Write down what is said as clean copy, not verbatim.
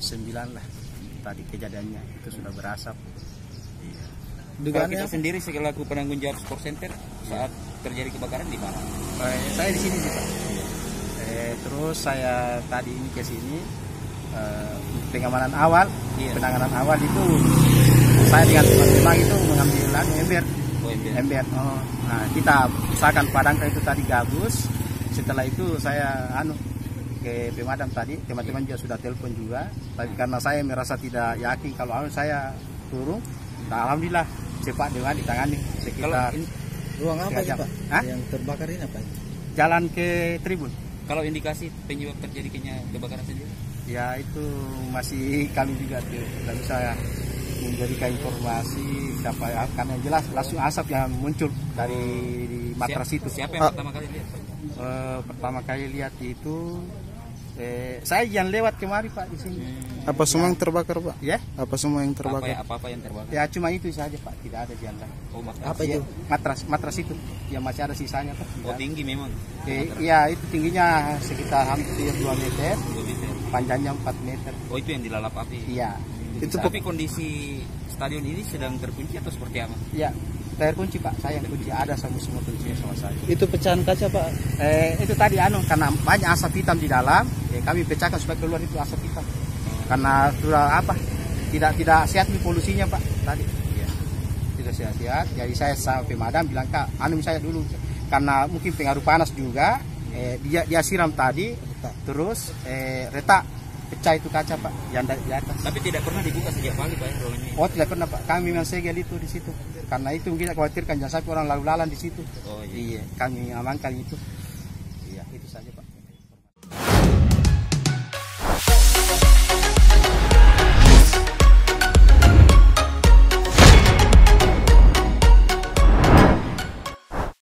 9 lah tadi kejadiannya, itu sudah berasap. Iya. Kalau kita sendiri selaku penanggung jawab sport center saat terjadi kebakaran di mana? Saya di sini sih Pak. Terus saya tadi ini ke sini pengamanan awal, penanganan awal itu saya dengan teman-teman itu mengambil ember. Ember. Nah, kita usahakan padamkan itu tadi gabus. Setelah itu saya ke pemadam tadi, teman-teman juga sudah telepon juga. Tapi karena saya merasa tidak yakin kalau saya turun, nah, alhamdulillah cepat dengan ditangani sekitar. Ruang apa ya Pak? Yang terbakar ini apa? Jalan ke Tribun. Kalau indikasi penyebab terjadinya kebakaran sendiri? Ya itu masih kami juga tidak bisa memberikan informasi karena yang jelas langsung asap yang muncul dari matras itu. Siapa yang pertama kali lihat? Pertama kali lihat itu saya yang lewat kemari Pak di sini. Apa semua yang terbakar Pak? Ya? Apa semua yang terbakar? Apa yang terbakar? Ya cuma itu saja Pak, tidak ada yang lain. Oh, matras. Apa itu? Matras itu yang masih ada sisanya Pak. Oh, tinggi memang. Iya, itu tingginya sekitar hampir 2 meter. 2 meter. Panjangnya 4 meter. Oh, itu yang dilalap api. Iya. Tapi kondisi stadion ini sedang terkunci atau seperti apa? Iya, terkunci Pak. Saya yang kunci, ada semua kuncinya sama saya. Itu pecahan kaca Pak? Itu tadi karena banyak asap hitam di dalam, kami pecahkan supaya keluar itu asap hitam. Karena sudah tidak sehat nih polusinya Pak tadi. Iya. Tidak sehat. Jadi saya sama pemadam bilang Kak, saya dulu karena mungkin pengaruh panas juga. Dia siram tadi, terus retak. Pecah itu kaca Pak yang di atas. Tapi tidak pernah dibuka sejak pagi Pak ruangannya. Oh tidak pernah Pak. Kami memang segel itu di situ. Karena itu kita khawatirkan jangan sampai orang lalu lalang di situ. Oh iya. Kami amankan itu.